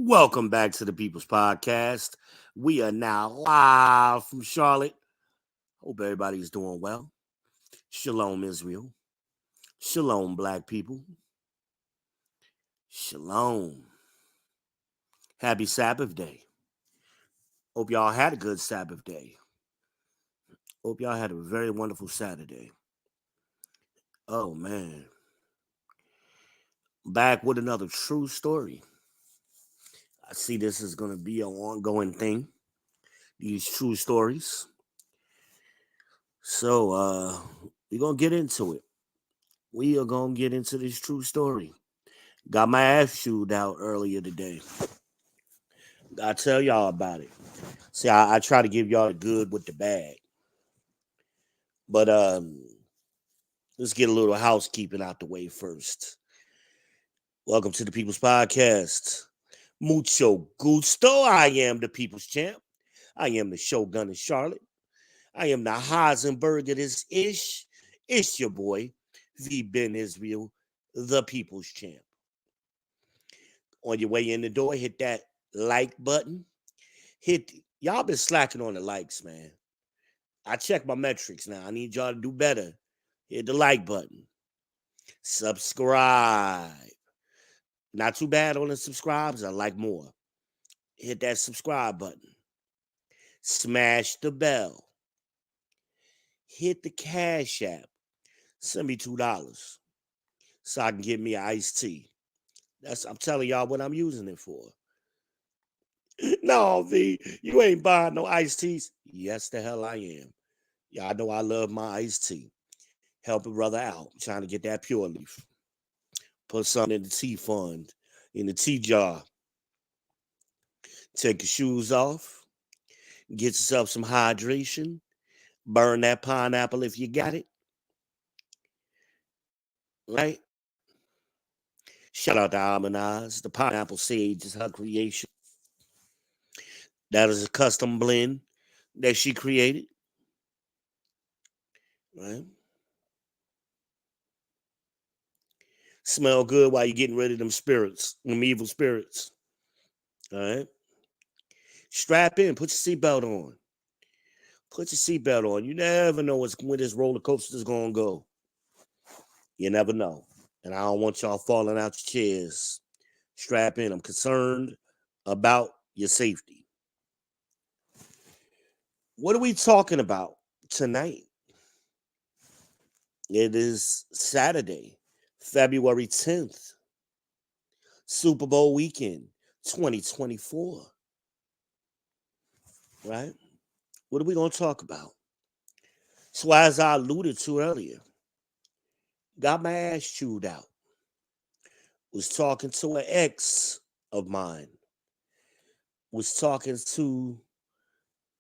Welcome back to the People's Podcast. We are now live from Charlotte. Hope everybody's doing well. Shalom, Israel. Shalom, black people. Shalom. Happy Sabbath day. Hope y'all had a good Sabbath day. Hope y'all had a very wonderful Saturday. Oh, man. Back with another true story. I see this is going to be an ongoing thing. These true stories. So, we're going to get into it. We are going to get into this true story. Got my ass chewed out earlier today. I tell y'all about it. See, I try to give y'all the good with the bad. But let's get a little housekeeping out the way first. Welcome to the People's Podcast. Mucho gusto. I am the People's Champ. I am the Shogun of Charlotte. I am the Heisenberg of this ish. It's your boy, V. Ben Israel, the People's Champ. On your way in the door, hit that like button. Y'all been slacking on the likes, man. I check my metrics now. I need y'all to do better. Hit the like button. Subscribe. Not too bad on the subscribes. I like more. Hit that subscribe button. Smash the bell. Hit the Cash App. Send me $2 so I can get me an iced tea. I'm telling y'all what I'm using it for. No, V, you ain't buying no iced teas. Yes, the hell I am. Y'all know I love my iced tea. Help a brother out. Trying to get that pure leaf. Put something in the tea fund, in the tea jar. Take your shoes off. Get yourself some hydration. Burn that pineapple if you got it. Right? Shout out to Almanaz. The pineapple sage is her creation. That is a custom blend that she created. Right? Smell good while you're getting rid of them spirits, them evil spirits. All right? Strap in. Put your seatbelt on. Put your seatbelt on. You never know when this roller coaster is going to go. You never know. And I don't want y'all falling out your chairs. Strap in. I'm concerned about your safety. What are we talking about tonight? It is Saturday, February 10th, Super Bowl weekend, 2024. Right? What are we going to talk about? So as I alluded to earlier, got my ass chewed out. Was talking to an ex of mine. Was talking to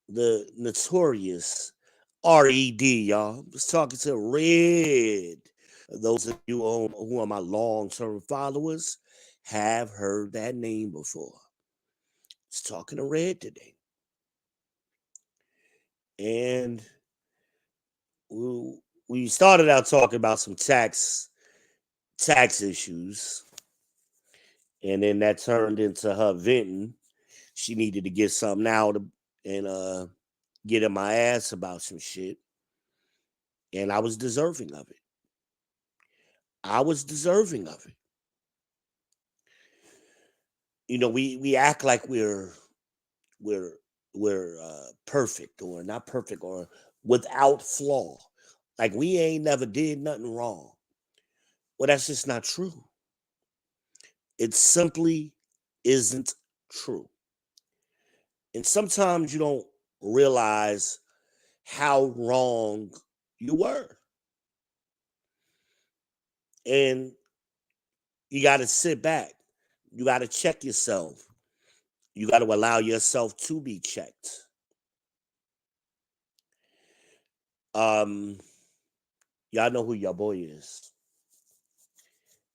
the notorious Red, y'all. Was talking to Red. Those of you who are my long-term followers have heard that name before. Was talking to Red today. And we started out talking about some tax issues. And then that turned into her venting. She needed to get something out and get in my ass about some shit. And I was deserving of it. You know, we act like we're perfect or not perfect or without flaw. Like we ain't never did nothing wrong. Well, that's just not true. It simply isn't true. And sometimes you don't realize how wrong you were. And you got to sit back. You got to check yourself. You got to allow yourself to be checked. Y'all know who your boy is.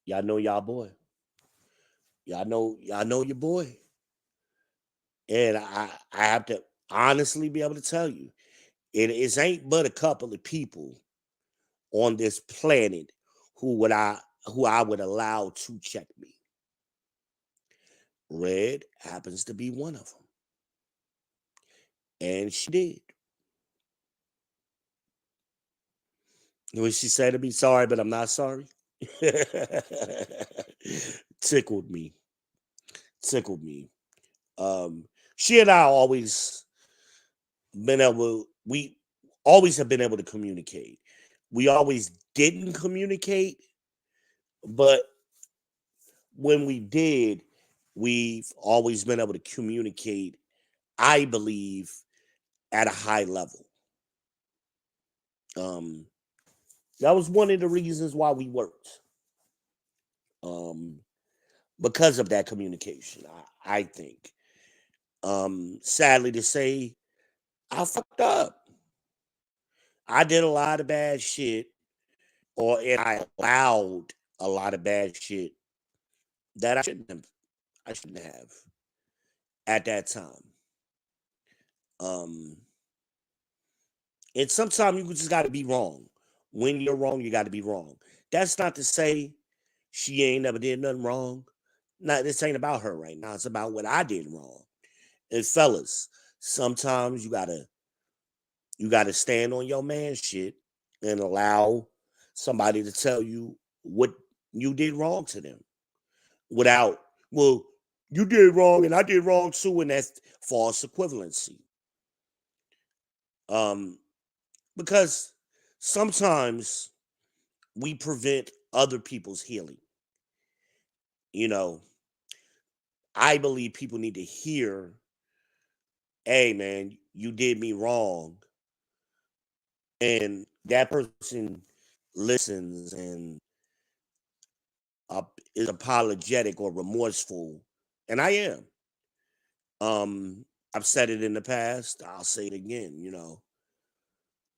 Y'all know y'all boy. Y'all know your boy. And I have to honestly be able to tell you, it ain't but a couple of people on this planet who I would allow to check me. Red happens to be one of them. And she did. When she said to me, sorry, but I'm not sorry. tickled me. Tickled me. Um, she and I always we always have been able to communicate. We always didn't communicate, but when we did, we've always been able to communicate, I believe, at a high level. Um, that was one of the reasons why we worked. Um, because of that communication, I think. Sadly to say, I fucked up. I did a lot of bad shit, and I allowed a lot of bad shit that I shouldn't have at that time. Um, and sometimes you just got to be wrong. When you're wrong, you got to be wrong. That's not to say she ain't never did nothing wrong. Not this ain't about her right now. It's about what I did wrong. And fellas, sometimes you gotta stand on your man shit and allow somebody to tell you what you did wrong to them without, well, you did wrong and I did wrong too, and that's false equivalency. Um, because sometimes we prevent other people's healing. You know, I believe people need to hear, hey man, you did me wrong. And that person listens and is apologetic or remorseful. And I am. I've said it in the past. I'll say it again.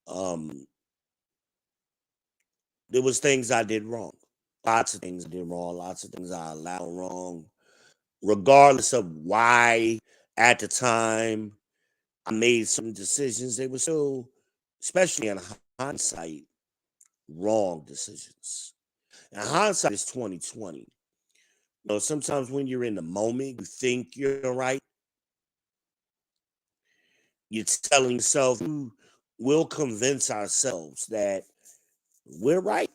Um, there was things I did wrong. Lots of things I did wrong. Lots of things I allowed wrong. Regardless of why at the time I made some decisions, they were still, especially in hindsight, wrong decisions. And hindsight is 2020. Sometimes when you're in the moment, you think you're right. You're telling yourself, we'll convince ourselves that we're right,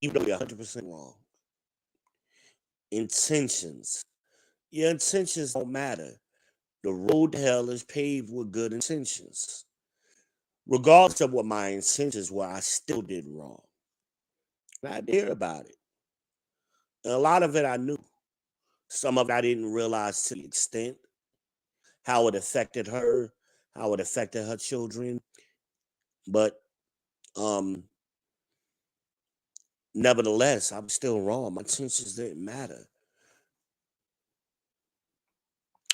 even though we're 100% wrong. Intentions. Your intentions don't matter. The road to hell is paved with good intentions. Regardless of what my intentions were, I still did wrong. And I did about it. And a lot of it I knew. Some of it I didn't realize to the extent how it affected her, how it affected her children. But um, nevertheless, I'm still wrong. My intentions didn't matter.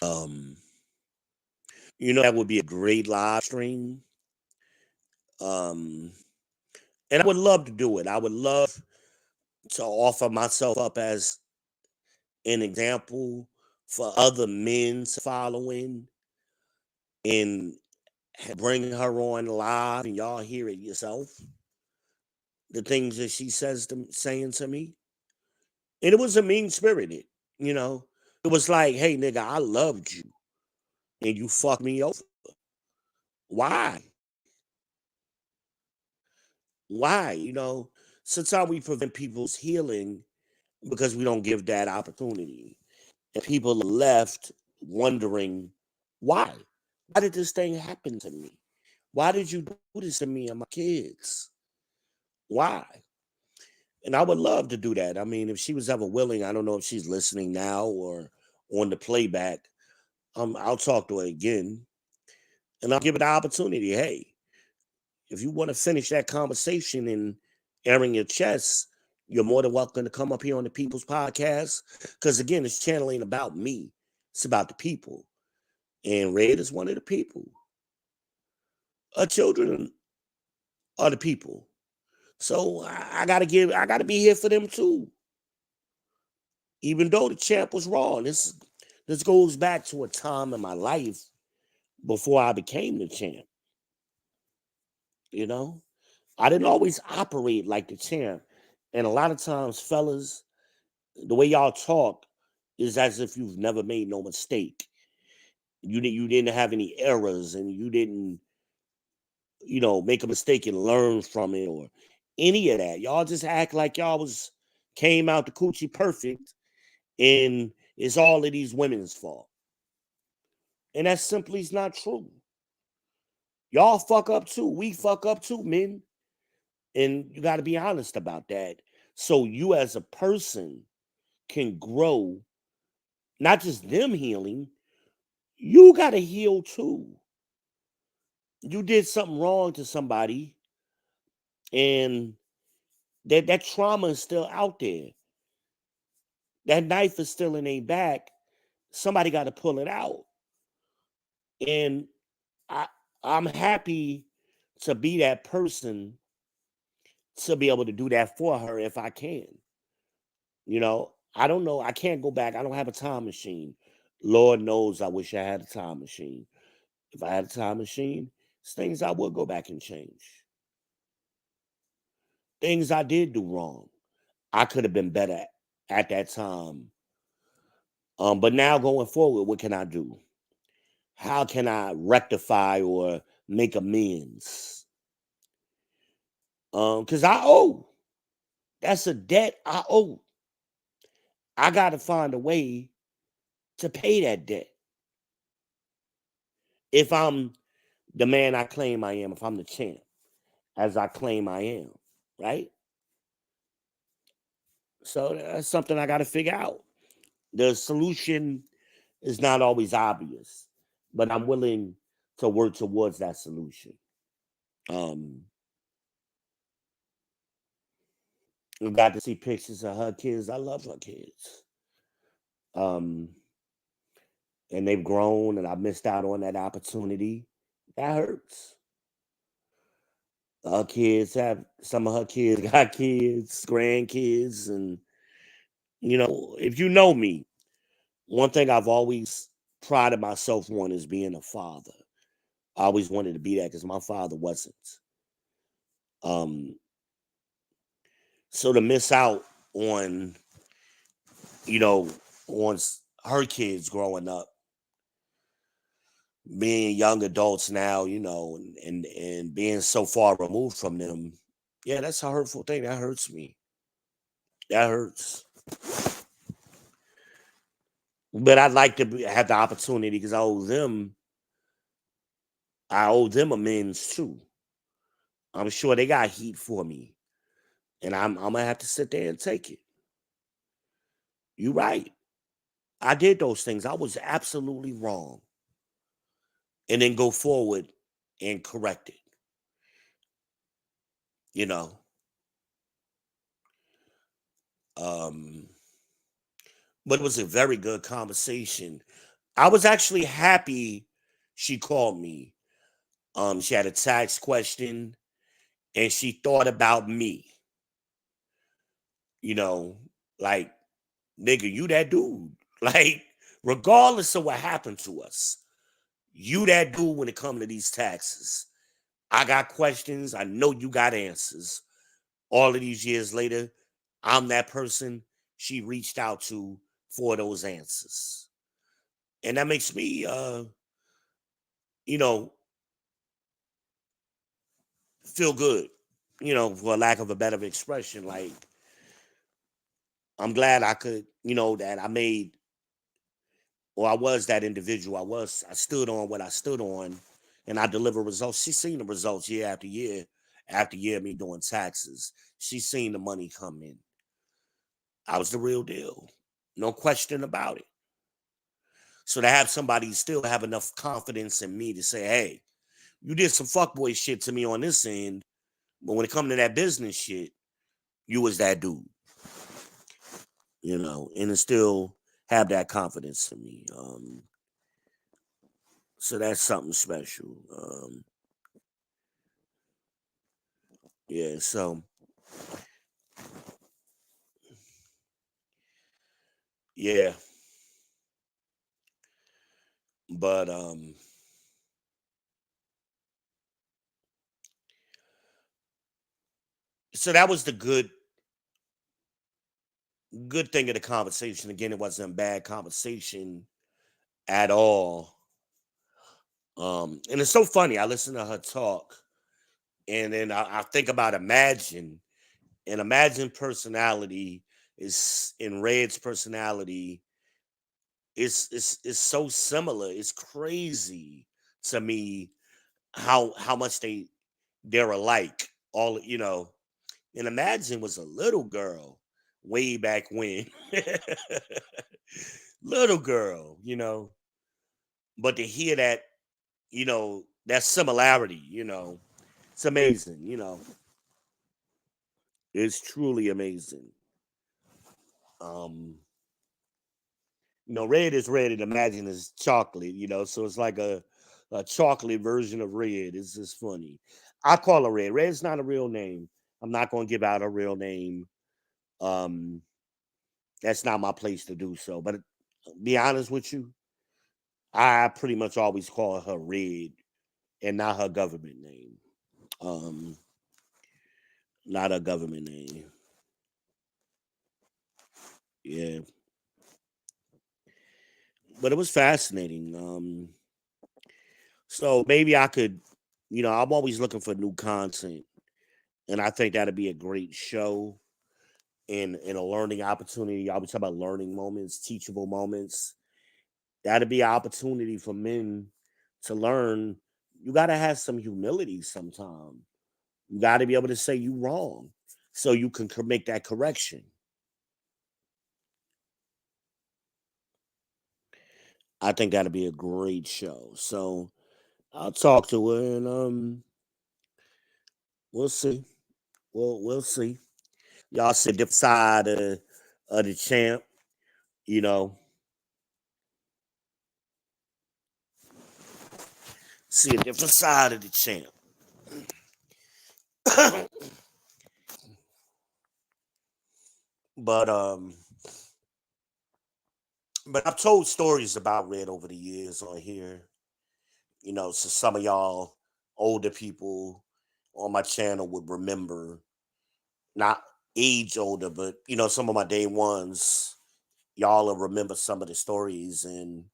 Um, that would be a great live stream. Um, and I would love to do it. I would love to offer myself up as an example for other men to follow in and bring her on live and y'all hear it yourself. The things that she saying to me. And it was a mean spirited, you know. It was like, hey nigga, I loved you and you fucked me over. Why? Why? Sometimes we prevent people's healing because we don't give that opportunity. And people are left wondering why? Why did this thing happen to me? Why did you do this to me and my kids? Why? And I would love to do that. I mean, if she was ever willing, I don't know if she's listening now or on the playback. I'll talk to her again and I'll give it the opportunity. Hey, if you want to finish that conversation and airing your chest, you're more than welcome to come up here on the People's Podcast. Because again, this channel ain't about me, it's about the people. And Red is one of the people. Our children are the people. So I gotta be here for them too. Even though the champ was wrong. This goes back to a time in my life before I became the champ. You know? I didn't always operate like the champ. And a lot of times, fellas, the way y'all talk, It's as if you've never made no mistake. You didn't have any errors, and you didn't, make a mistake and learn from it or any of that. Y'all just act like y'all was came out the coochie perfect, and it's all of these women's fault. And that simply is not true. Y'all fuck up too. We fuck up too, men. And you got to be honest about that. So you as a person can grow, not just them healing, you got to heal too. You did something wrong to somebody, and that trauma is still out there. That knife is still in their back. Somebody got to pull it out. And I I'm happy to be that person to be able to do that for her if I can. I don't know. I can't go back. I don't have a time machine. Lord knows I wish I had a time machine. If I had a time machine, it's things I would go back and change. Things I did do wrong. I could have been better at that time. But now going forward, what can I do? How can I rectify or make amends? Because I owe. That's a debt I owe. I gotta find a way to pay that debt. If I'm the man I claim I am, if I'm the champ, as I claim I am, right? So that's something I gotta figure out. The solution is not always obvious, but I'm willing to work towards that solution. Um, I got to see pictures of her kids. I love her kids. Um, and they've grown, and I missed out on that opportunity. That hurts. Her kids have some of her kids got kids, grandkids, and if you know me, one thing I've always prided myself on is being a father. I always wanted to be that because my father wasn't. Um, so to miss out on, you know, her kids growing up, being young adults now, and being so far removed from them, yeah, that's a hurtful thing. That hurts me. That hurts. But I'd like to have the opportunity because I owe them amends too. I'm sure they got heat for me, and I'm gonna have to sit there and take it. You right. I did those things. I was absolutely wrong, and then go forward and correct it. You know. Um, but it was a very good conversation. I was actually happy she called me. She had a tax question, and she thought about me. You know, like, nigga, you that dude. Like, regardless of what happened to us, you that dude when it comes to these taxes. I got questions. I know you got answers. All of these years later, I'm that person she reached out to for those answers. And that makes me you know, feel good, for lack of a better expression. Like, I'm glad I could, that I made, or I was that individual. I stood on what I stood on, and I deliver results. She's seen the results after year of me doing taxes. She's seen the money come in. I was the real deal. No question about it. So to have somebody still have enough confidence in me to say, hey, you did some fuckboy shit to me on this end, but when it come to that business shit, you was that dude, and to still have that confidence in me. So that's something special. Yeah, so yeah, but so that was the good Good thing of the conversation. Again, it wasn't a bad conversation at all. And it's so funny. I listen to her talk, and then I think about Imagine, and Imagine personality is in Red's personality. It's so similar. It's crazy to me how much they're alike. All and Imagine was a little girl way back when. Little girl, but to hear that, that similarity, it's amazing, it's truly amazing. Um, red is red and Imagine is chocolate, so it's like a chocolate version of red. It's just funny. I call her Red. Red's not a real name. I'm not gonna give out her real name. Um, that's not my place to do so. But be honest with you, I pretty much always call her Red and not her government name. Um, not her government name. Yeah, but it was fascinating. So maybe I could, I'm always looking for new content, and I think that'd be a great show and a learning opportunity. I was talking about learning moments, teachable moments. That'd be an opportunity for men to learn. You gotta have some humility sometime. You gotta be able to say you wrong, so you can make that correction. I think that'd be a great show. So I'll talk to her and we'll see. We'll see. Y'all see a different side of the champ, you know. See a different side of the champ. but but I've told stories about Red over the years on here. So some of y'all older people on my channel would remember, not age older, but some of my day ones, y'all will remember some of the stories. And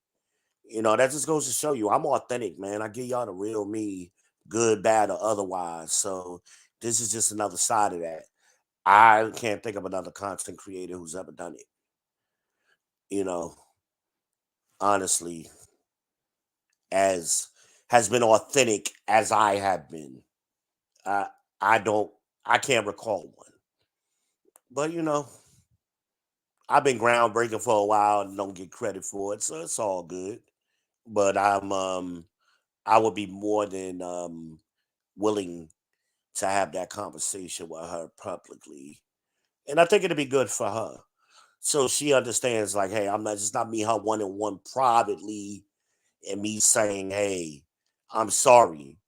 that just goes to show you I'm authentic, man. I give y'all the real me, good, bad, or otherwise. So this is just another side of that. I can't think of another content creator who's ever done it. You know, honestly, as has been authentic as I have been. I I don't I can't recall one. But I've been groundbreaking for a while and don't get credit for it, so it's all good. But I would be more than willing to have that conversation with her publicly. And I think it'd be good for her. So she understands, like, hey, I'm not just not me, her one on one privately, and me saying, hey, I'm sorry.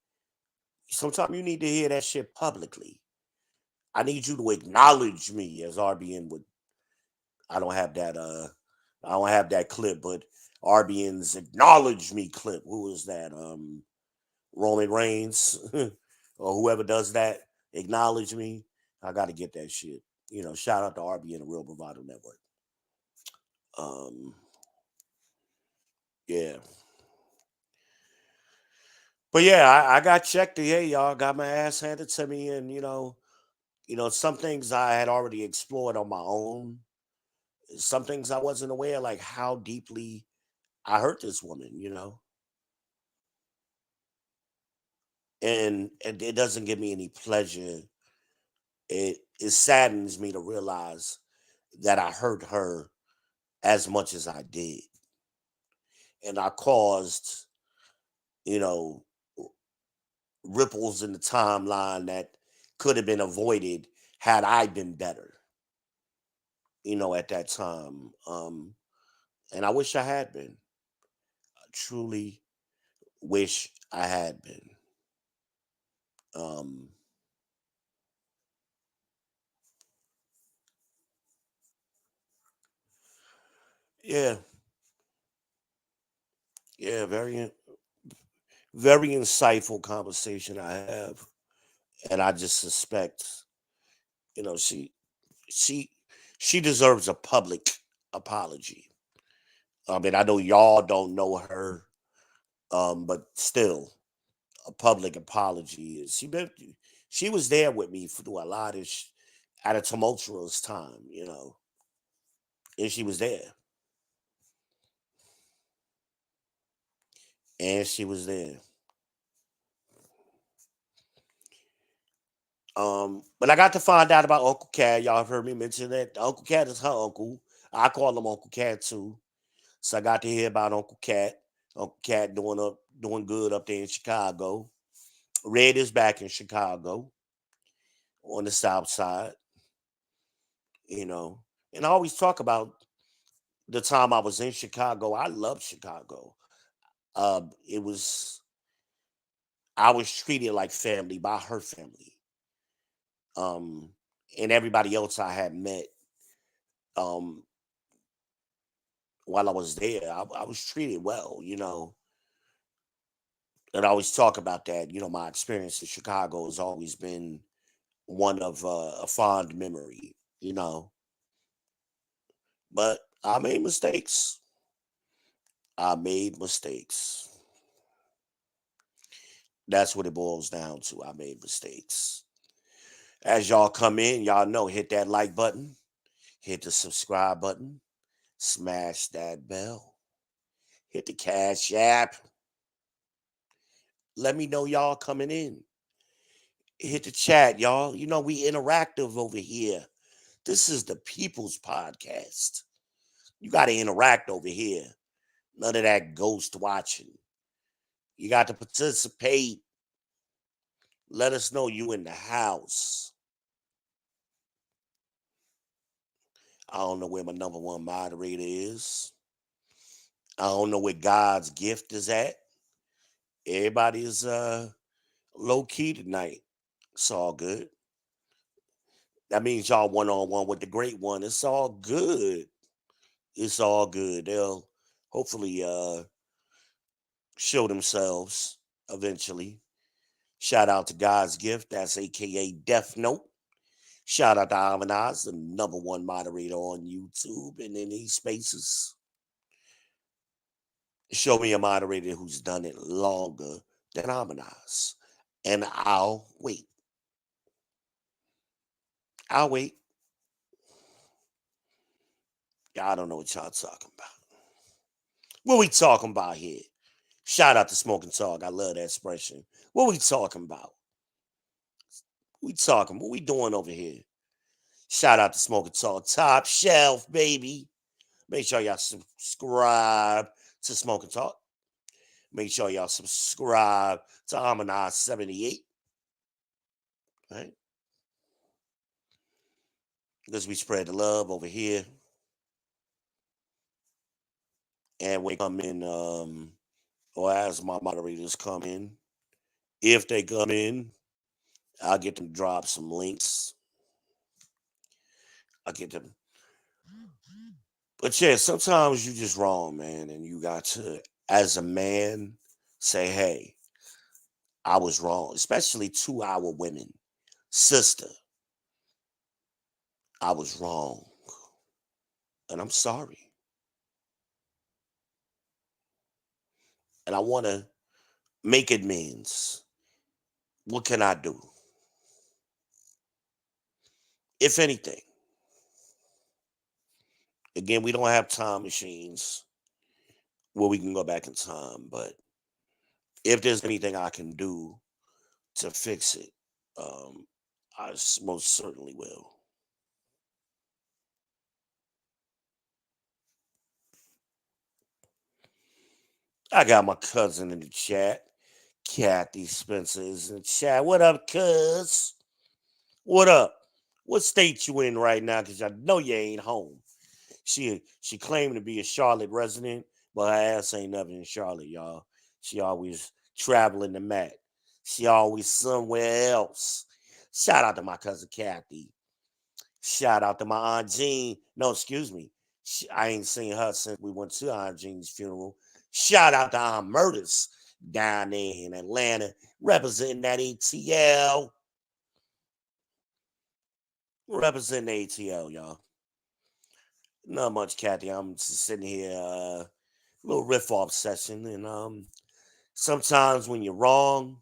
Sometimes you need to hear that shit publicly. I need you to acknowledge me, as RBN would. I don't have that I don't have that clip, but RBN's acknowledge me clip. Who is that? Roman Reigns or whoever does that, acknowledge me. I got to get that shit. Shout out to RB and the Real Bravado Network. Um, yeah, but yeah, I got checked. Yeah, y'all got my ass handed to me, and some things I had already explored on my own. Some things I wasn't aware, like how deeply I hurt this woman. And it doesn't give me any pleasure. It saddens me to realize that I hurt her as much as I did. And I caused, you know, ripples in the timeline that could have been avoided had I been better, at that time. And I wish I had been. I truly wish I had been. Um, yeah, yeah, very insightful conversation I have. And I just suspect, you know, she She deserves a public apology. I mean, I know y'all don't know her, but still, a public apology is she was there with me through a lot of at a tumultuous time, and she was there, and she was there. But I got to find out about Uncle Cat. Y'all have heard me mention that Uncle Cat is her uncle. I call him Uncle Cat too. So I got to hear about Uncle Cat. Uncle Cat doing good up there in Chicago. Red is back in Chicago on the South Side, you know. And I always talk about the time I was in Chicago. I love Chicago. It was I was treated like family by her family. Um, and everybody else I had met um while I was there, I was treated well. And I always talk about that. My experience in Chicago has always been one of a fond memory. But I made mistakes. I made mistakes. That's what it boils down to. I made mistakes. As y'all come in, y'all know, hit that like button, hit the subscribe button, smash that bell, hit the Cash App. Let me know y'all coming in. Hit the chat, y'all. We interactive over here. This is the People's Podcast. You got to interact over here. None of that ghost watching. You got to participate. Let us know you in the house. I don't know where my number one moderator is. I don't know where God's gift is at. Everybody is low key tonight. It's all good. That means y'all one on one with the great one. It's all good. It's all good. They'll hopefully show themselves eventually. Shout out to God's gift. That's AKA Death Note. Shout out to Amanaz, the number one moderator on YouTube and in these spaces. Show me a moderator who's done it longer than Amanaz. And I'll wait. I'll wait. Y'all don't know what y'all talking about. What we talking about here? Shout out to Smoking Talk. I love that expression. What we talking about? What we doing over here? Shout out to Smoking Talk. Top shelf, baby. Make sure y'all subscribe to Smoking Talk. Make sure y'all subscribe to Harmonize 78. Right? Because we spread the love over here. And we come in, or as my moderators come in, if they come in, I'll get them to drop some links. I'll get them. But yeah, sometimes you just wrong, man. And you got to, as a man, say, hey, I was wrong. Especially to our women. Sister, I was wrong. And I'm sorry. And I want to make amends. What can I do? If anything. Again, we don't have time machines where we can go back in time, but if there's anything I can do to fix it, um, most certainly will. I got my cousin in the chat. Kathy Spencer is in the chat. What up, cuz? What up? What state you in right now? Because I know you ain't home. She claimed to be a Charlotte resident, but her ass ain't never in Charlotte, y'all. She always traveling the mat. She always somewhere else. Shout out to my cousin Kathy. Shout out to my Aunt Jean. No, excuse me. I ain't seen her since we went to Aunt Jean's funeral. Shout out to Aunt Murders down there in Atlanta, representing that ATL. Representing ATL, y'all. Not much, Kathy. I'm just sitting here, little riff off session, and sometimes when you're wrong,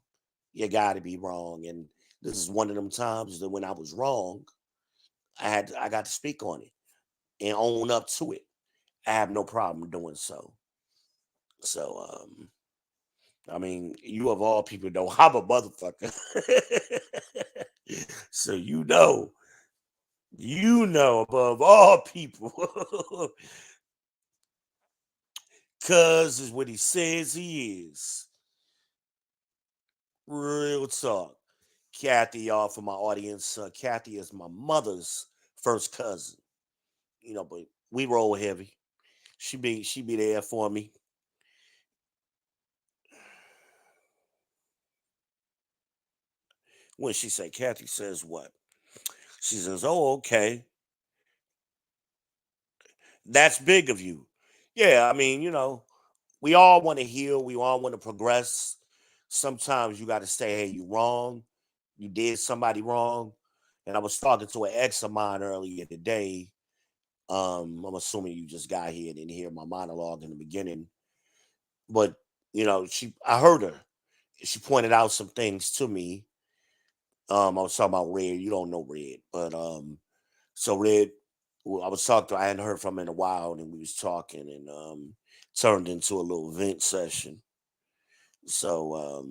you got to be wrong, and this is one of them times that when I was wrong, I got to speak on it and own up to it. I have no problem doing so. So, I mean, you of all people know I'm a motherfucker. So you know above all people, cuz is what he says he is. Real talk. Kathy, y'all, for my audience, Kathy is my mother's first cousin. But we roll heavy. She be there for me. When she say, Kathy says what? She says, "Oh, okay, that's big of you." Yeah, I mean, we all want to heal. We all want to progress. Sometimes you got to say, "Hey, you wrong. You did somebody wrong." And I was talking to an ex of mine earlier today. I'm assuming you just got here and didn't hear my monologue in the beginning, but I heard her. She pointed out some things to me. I was talking about Red. You don't know Red, but so Red, well, I was talking to. I hadn't heard from him in a while, and we was talking, and turned into a little vent session. So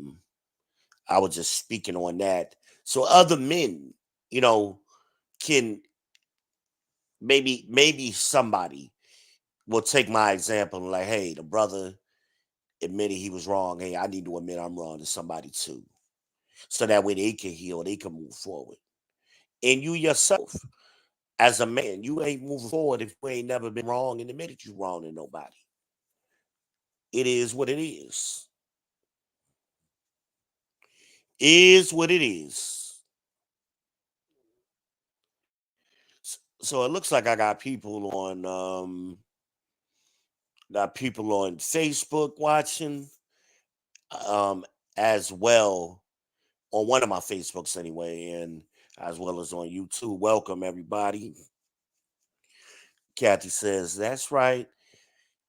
I was just speaking on that. So other men, you know, can maybe somebody will take my example and like, hey, the brother admitted he was wrong. Hey, I need to admit I'm wrong to somebody too. So that way they can heal, they can move forward. And you yourself, as a man, you ain't moving forward if you ain't never been wrong and admitted you wrong to nobody. It is what it is. Is what it is. So it looks like I got people on Facebook watching, um, as well on one of my Facebooks anyway, and as well as on YouTube. Welcome everybody. Kathy says that's right.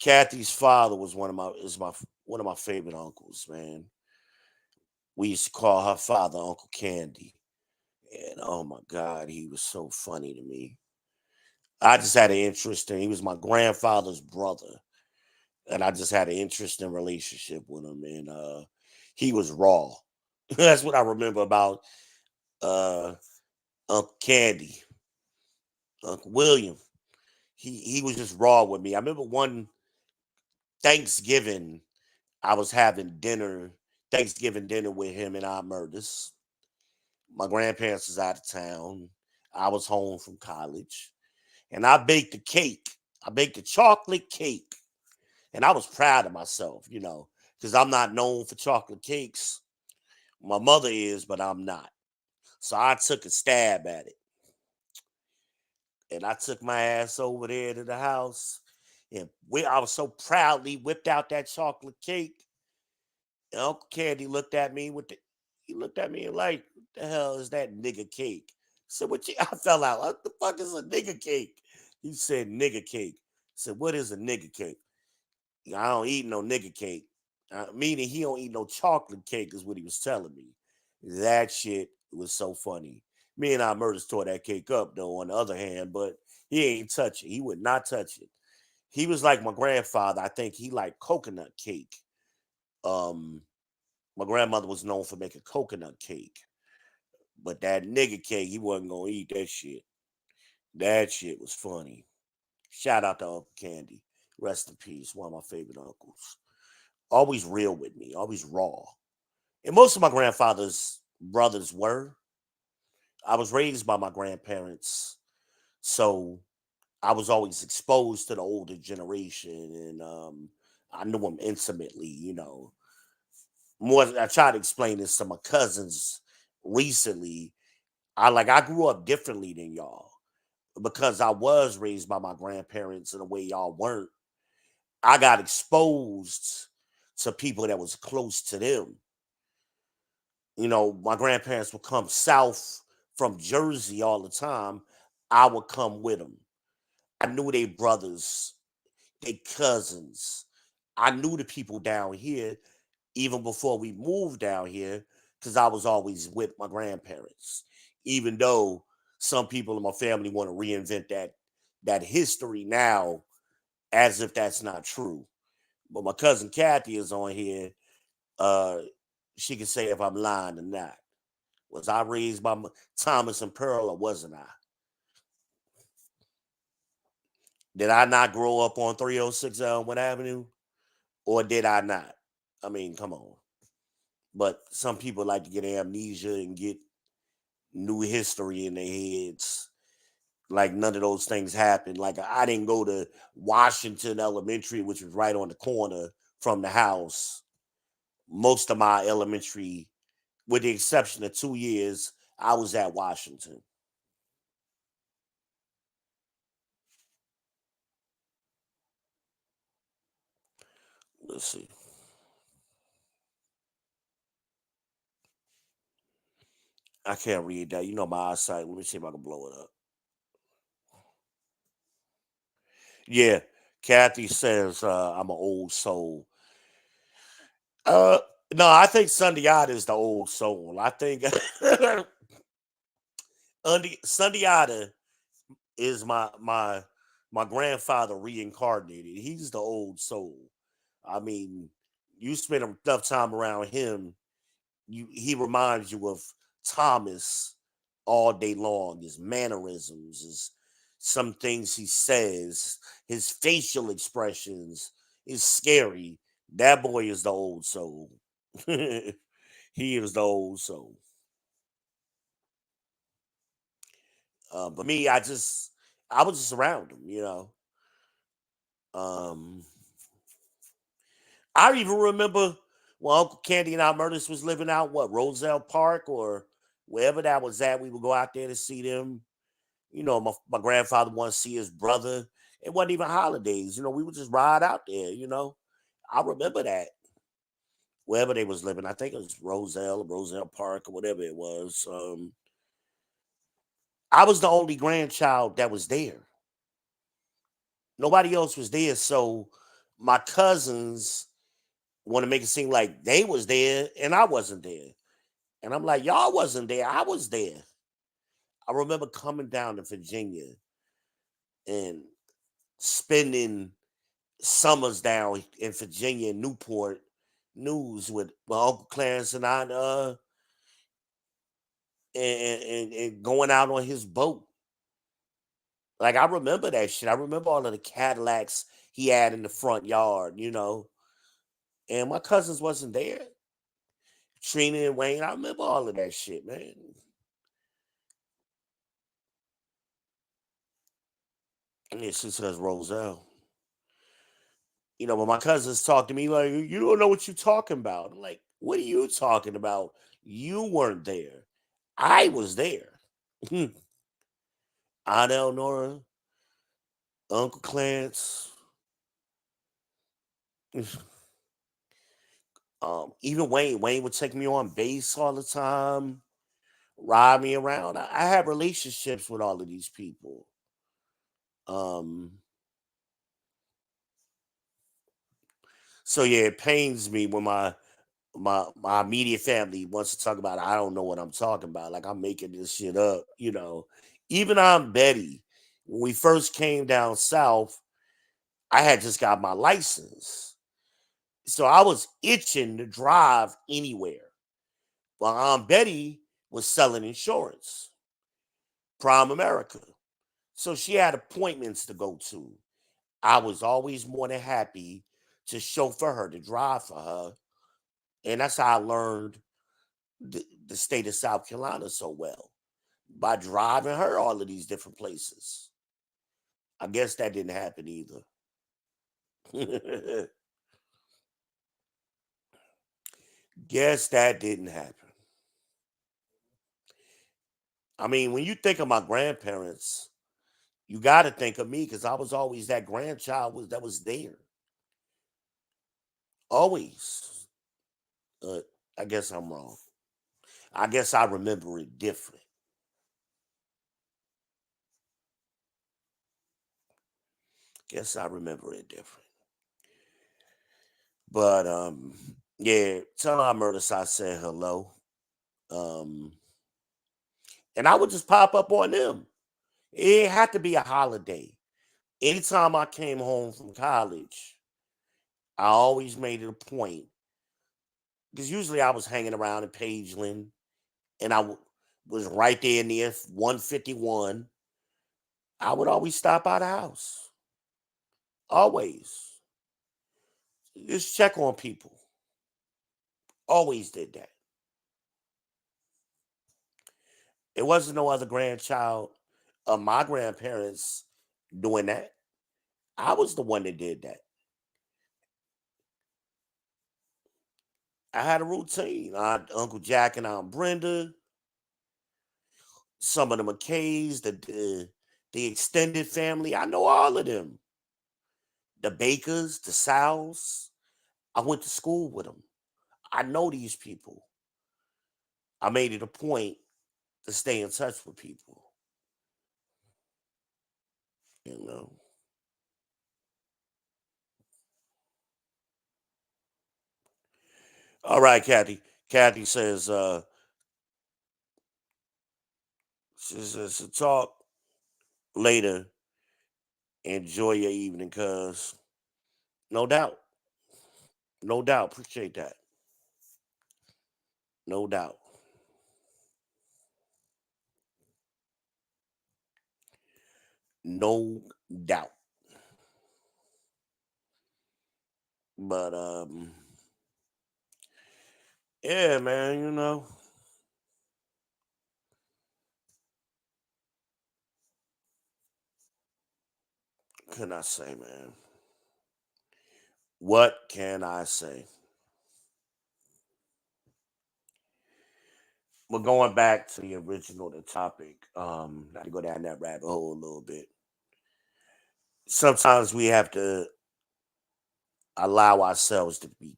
Kathy's father was one of my favorite uncles, man. We used to call her father Uncle Candy. And oh my God, he was so funny to me. I just had an interest in he was my grandfather's brother. And I just had an interesting relationship with him. And he was raw. That's what I remember about uh Uncle Candy, Uncle William. He was just raw with me. I remember one Thanksgiving, I was having Thanksgiving dinner with him and our murders. My grandparents was out of town. I was home from college. And I baked a cake. I baked a chocolate cake. And I was proud of myself, because I'm not known for chocolate cakes. My mother is, but I'm not. So I took a stab at it. And I took my ass over there to the house. And I was so proudly whipped out that chocolate cake. And Uncle Candy looked at me he looked at me and like, what the hell is that nigga cake? So I fell out. What the fuck is a nigga cake? He said nigga cake. I said, what is a nigga cake? I don't eat no nigga cake. Meaning he don't eat no chocolate cake is what he was telling me. That shit was so funny. Me and our murders tore that cake up though, on the other hand, but he ain't touch it. He would not touch it. He was like my grandfather. I think he liked coconut cake. Um, my grandmother was known for making coconut cake. But that nigga cake, he wasn't gonna eat that shit. That shit was funny. Shout out to Uncle Candy. Rest in peace. One of my favorite uncles. Always real with me, always raw. And most of my grandfather's brothers were. I was raised by my grandparents, so I was always exposed to the older generation, and I knew them intimately. More. I try to explain this to my cousins recently. I grew up differently than y'all because I was raised by my grandparents in a way y'all weren't. I got exposed to people that was close to them. My grandparents would come south from Jersey all the time. I would come with them. I knew they brothers, they cousins. I knew the people down here even before we moved down here because I was always with my grandparents. Even though some people in my family want to reinvent that history now as if that's not true. But my cousin Kathy is on here. Uh, she can say if I'm lying or not. Was I raised by Thomas and Pearl or wasn't I? Did I not grow up on 306 Elmwood Avenue? Or did I not? I mean, come on. But some people like to get amnesia and get new history in their heads. Like none of those things happened. Like I didn't go to Washington Elementary, which was right on the corner from the house. Most of my elementary, with the exception of 2 years, I was at Washington. Let's see. I can't read that. You know my eyesight. Let me see if I can blow it up. Yeah. Kathy says I'm an old soul. Uh no, I think Sundiata is the old soul. I think Sundiata is my grandfather reincarnated. He's the old soul. I mean, you spend enough time around him, he reminds you of Thomas all day long. His mannerisms, his some things he says, his facial expressions is scary. That boy is the old soul. He is the old soul. But me, I was just around him, you know. Um, I even remember when Uncle Candy and I Murders was living out what Roselle Park or wherever that was at. We would go out there to see them. You know, my grandfather wanted to see his brother. It wasn't even holidays. You know, we would just ride out there. You know, I remember that wherever they was living. I think it was Roselle Park, or whatever it was. I was the only grandchild that was there. Nobody else was there. So my cousins want to make it seem like they was there and I wasn't there. And I'm like, y'all wasn't there. I was there. I remember coming down to Virginia and spending summers down in Virginia, Newport News with my Uncle Clarence and I, and going out on his boat. Like I remember that shit. I remember all of the Cadillacs he had in the front yard, you know. And my cousins wasn't there. Trina and Wayne, I remember all of that shit, man. Yeah, she says Roselle. You know, when my cousins talk to me like, you don't know what you're talking about. I'm like, what are you talking about? You weren't there. I was there. Aunt Elnora, Uncle Clarence, even Wayne. Wayne would take me on base all the time, ride me around. I have relationships with all of these people. Um, so yeah, it pains me when my immediate family wants to talk about it. I don't know what I'm talking about. Like I'm making this shit up, you know. Even Aunt Betty, when we first came down south, I had just got my license. So I was itching to drive anywhere. Well, Aunt Betty was selling insurance, Prime America. So she had appointments to go to. I was always more than happy to chauffeur her, to drive for her. And that's how I learned the state of South Carolina so well, by driving her all of these different places. I guess that didn't happen either. Guess that didn't happen. I mean, when you think of my grandparents, you got to think of me because I was always that grandchild that was there. Always. I guess I'm wrong. I guess I remember it different. Guess I remember it different. But yeah, tell our murders I said hello. Um, and I would just pop up on them. It had to be a holiday. Anytime I came home from college, I always made it a point because usually I was hanging around in Pageland and was right there near 151. I would always stop by the house. Always. Just check on people. Always did that. It wasn't no other grandchild of my grandparents doing that. I was the one that did that. I had a routine. Uncle Jack and Aunt Brenda, some of the McKays, the extended family. I know all of them. The Bakers, the Sows. I went to school with them. I know these people. I made it a point to stay in touch with people. You know. All right, Kathy. Kathy says, she says to talk later. Enjoy your evening, cuz. No doubt. No doubt. Appreciate that. No doubt. No doubt. But yeah, man, can I say, man? What can I say? We're going back to the original the topic. Not to go down that rabbit hole a little bit. Sometimes we have to allow ourselves to be.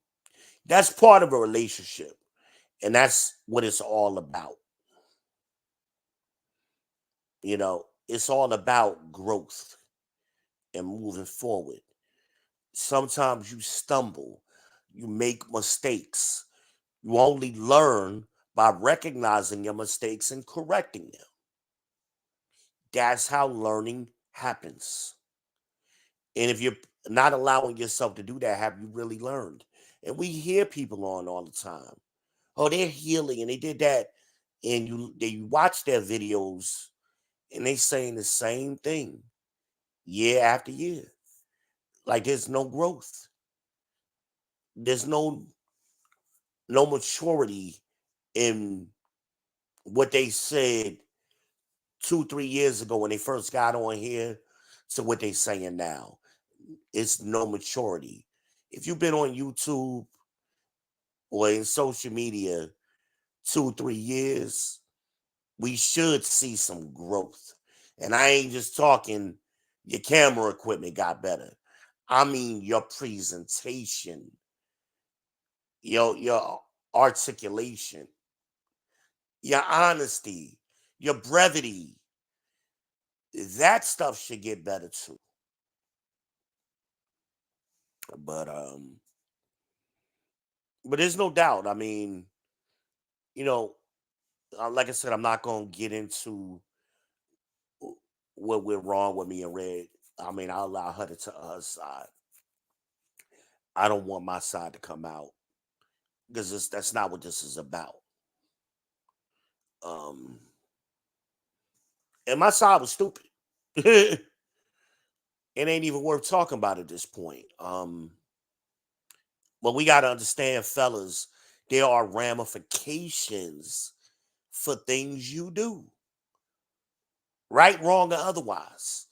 That's part of a relationship, and that's what it's all about. It's all about growth and moving forward. Sometimes you stumble, you make mistakes. You only learn by recognizing your mistakes and correcting them. That's how learning happens. And if you're not allowing yourself to do that, have you really learned? And we hear people on all the time. Oh, they're healing and they did that. And you watch their videos and they saying the same thing year after year. Like there's no growth. There's no maturity in what they said 2, 3 years ago when they first got on here to what they saying now. It's no maturity. If you've been on YouTube or in social media 2, 3 years, we should see some growth. And I ain't just talking your camera equipment got better. I mean your presentation, your articulation, your honesty, your brevity. That stuff should get better too. But there's no doubt. I mean, you know, like I said, I'm not gonna get into what went wrong with me and Red. I mean, I'll allow her to tell her side. I don't want my side to come out because that's not what this is about. Um, and my side was stupid. It ain't even worth talking about at this point. But we got to understand, fellas, there are ramifications for things you do, right, wrong, or otherwise.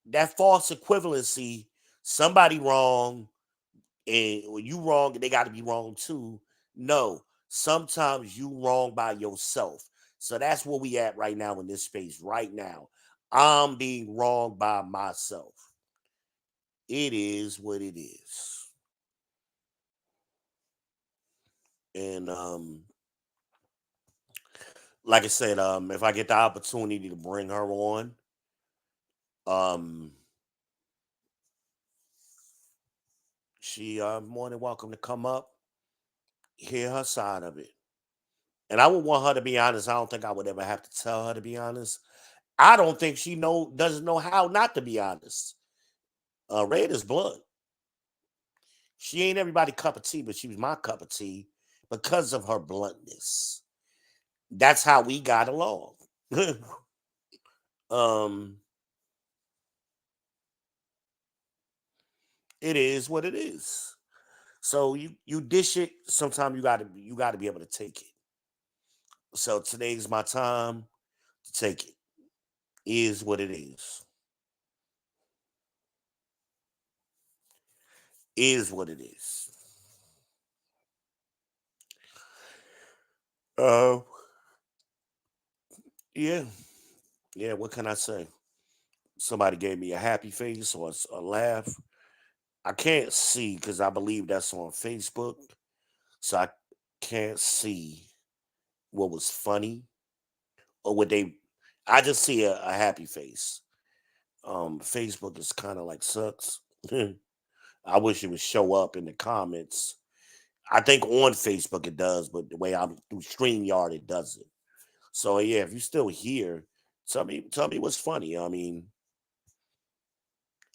That false equivalency, somebody wrong, and when you wrong, they got to be wrong too. No, sometimes you wrong by yourself. So that's where we at right now in this space. Right now, I'm being wrong by myself. It is what it is, and like I said, if I get the opportunity to bring her on, um, She more than welcome to come up, hear her side of it. And I would want her to be honest. I don't think I would ever have to tell her to be honest. I don't think she doesn't know how not to be honest. Red is blood. She ain't everybody cup of tea, but she was my cup of tea because of her bluntness. That's how we got along. um, it is what it is. So you dish it. Sometimes you gotta be able to take it. So today's my time to take it. Is what it is. Is what it is. Uh, yeah, yeah. What can I say? Somebody gave me a happy face or a laugh. I can't see because I believe that's on Facebook, so I can't see what was funny or what they. I just see a happy face. Facebook is kind of like sucks. I wish it would show up in the comments. I think on Facebook it does, but the way I'm through StreamYard it doesn't. So yeah, if you're still here, tell me what's funny. I mean,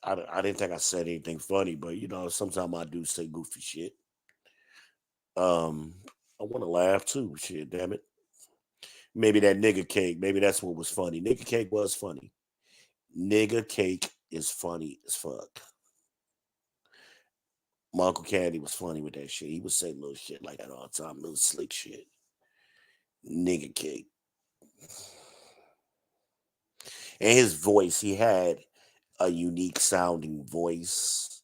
I didn't think I said anything funny, but sometimes I do say goofy shit. Um, I want to laugh too. Shit, damn it. Maybe that nigga cake. Maybe that's what was funny. Nigga cake was funny. Nigga cake is funny as fuck. My Uncle Candy was funny with that shit. He would say little shit like that all the time, little slick shit. Nigga cake. And his voice, he had a unique sounding voice.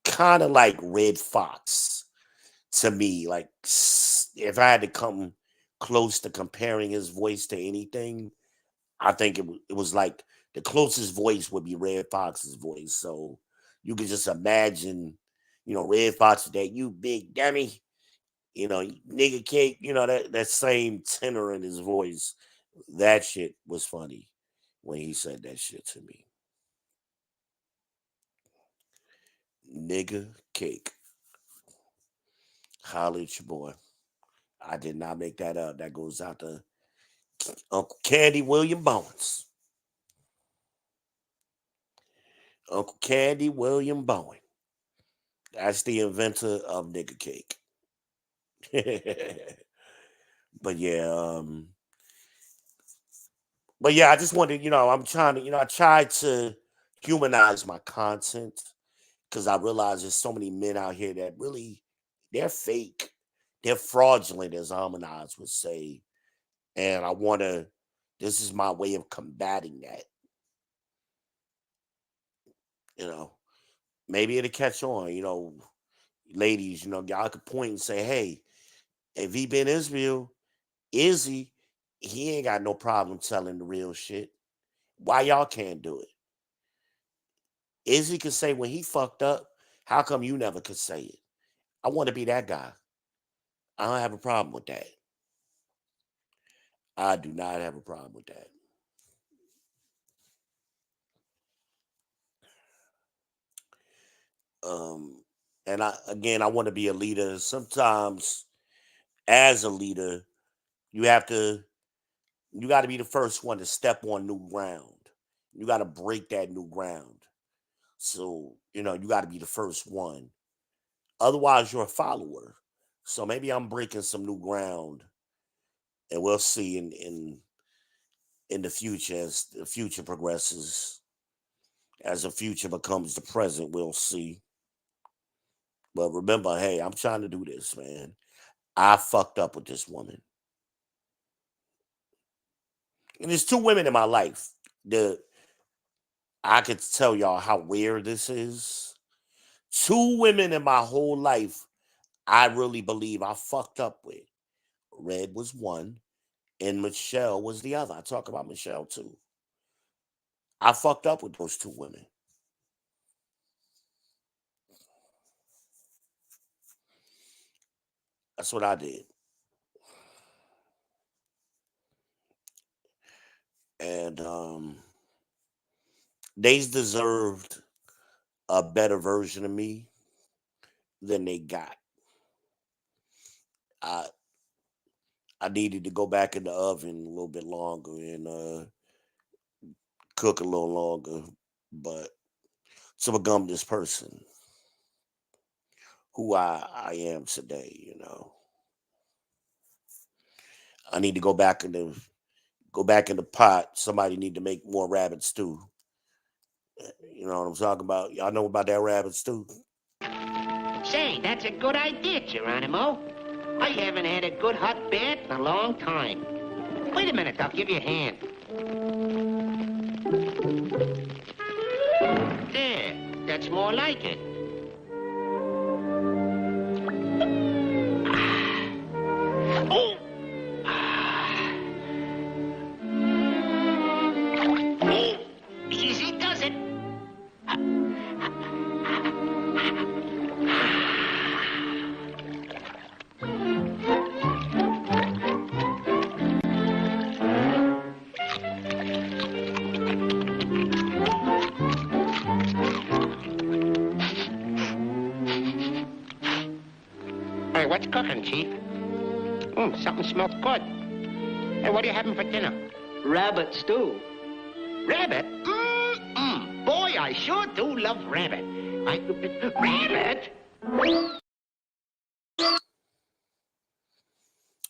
Kind of like Red Fox to me. Like if I had to come close to comparing his voice to anything, I think it was like the closest voice would be Red Fox's voice. So you could just imagine, Red Fox with that you big dummy, nigga cake, that same tenor in his voice. That shit was funny when he said that shit to me. Nigga cake. Holla at your boy. I did not make that up. That goes out to Uncle Candy William Bowens. Uncle Candy William Bowen. That's the inventor of nigga cake. but yeah, I just wanted, I'm trying to, I tried to humanize my content because I realize there's so many men out here that really they're fake. They're fraudulent, as Harmonize would say. And I wanna this is my way of combating that, you know. Maybe it'll catch on, ladies, y'all could point and say, hey, if he been Israel, Izzy, he ain't got no problem telling the real shit. Why y'all can't do it? Izzy could say when he fucked up, how come you never could say it? I want to be that guy. I don't have a problem with that. I do not have a problem with that. Um, and I want to be a leader. Sometimes, as a leader, you have to, you got to be the first one to step on new ground. You got to break that new ground. So you got to be the first one. Otherwise, you're a follower. So maybe I'm breaking some new ground, and we'll see in the future as the future progresses. As the future becomes the present, we'll see. But remember, hey, I'm trying to do this, man. I fucked up with this woman. And there's two women in my life that I could tell y'all how weird this is. Two women in my whole life I really believe I fucked up with. Red was one, and Michelle was the other. I talk about Michelle too. I fucked up with those two women. That's what I did. And they deserved a better version of me. than they got. I I needed to go back in the oven a little bit longer and cook a little longer, but to become this person who I am today, I need to go back in the pot. Somebody need to make more rabbit stew. You know what I'm talking about? Y'all know about that rabbit stew? Say, that's a good idea, Geronimo. I haven't had a good hot bath in a long time. Wait a minute, I'll give you a hand. There, that's more like it. Oh! Easy does it. Hey, what's cooking, Chief? Something smells good. Hey, what are you having for dinner? Rabbit stew. Rabbit? Boy, I sure do love rabbit. Rabbit?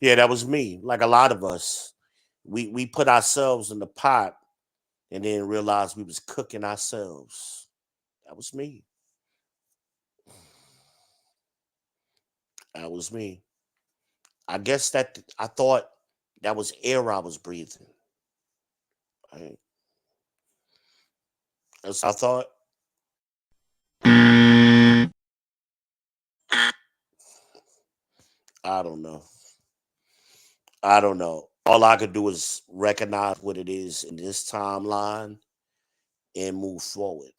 Yeah, that was me. Like a lot of us, we put ourselves in the pot and then realized we was cooking ourselves. That was me. That was me. I guess that I thought that was air I was breathing. Right? That's what I thought. I don't know. I don't know. All I could do is recognize what it is in this timeline and move forward.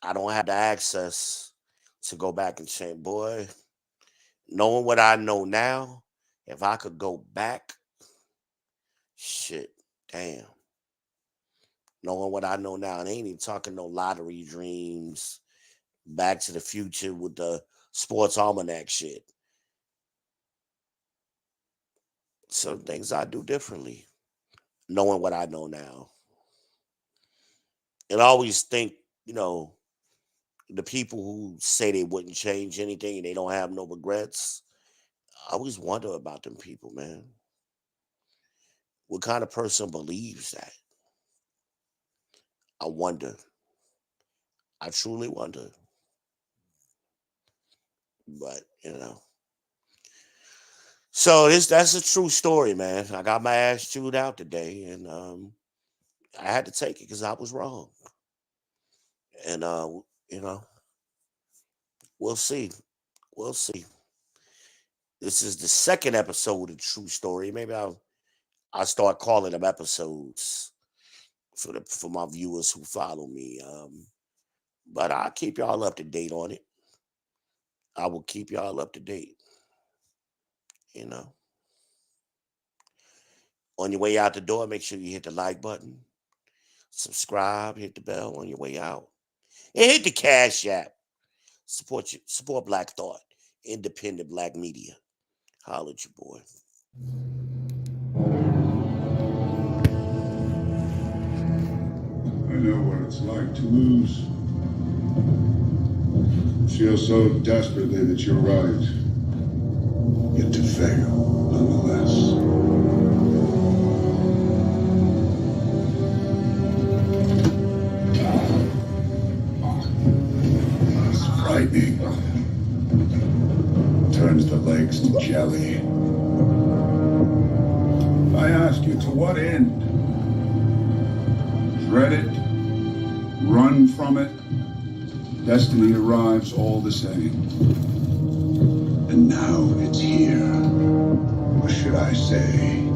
I don't have the access to go back and say, boy, knowing what I know now, if I could go back, shit, damn. Knowing what I know now, and I ain't even talking no lottery dreams, Back to the Future with the sports almanac shit. Some things I do differently, knowing what I know now. And I always think, you know, the people who say they wouldn't change anything and they don't have no regrets, I always wonder about them people, man. What kind of person believes that? I wonder. I truly wonder. But, So that's a true story, man. I got my ass chewed out today, and I had to take it because I was wrong. And you know, we'll see. We'll see. This is the second episode of True Story. Maybe I'll start calling them episodes for my viewers who follow me. But I'll keep y'all up to date on it. I will keep y'all up to date. You know. On your way out the door, make sure you hit the like button, subscribe, hit the bell on your way out, and hit the Cash App. Support Black Thought, independent Black media. Holla at your boy. I know what it's like to lose. Feel so desperately that you're right, yet to fail nonetheless. It's frightening. Turns the legs to jelly. I ask you, to what end? Dread it, run from it, destiny arrives all the same. And now it's here. Or should I say,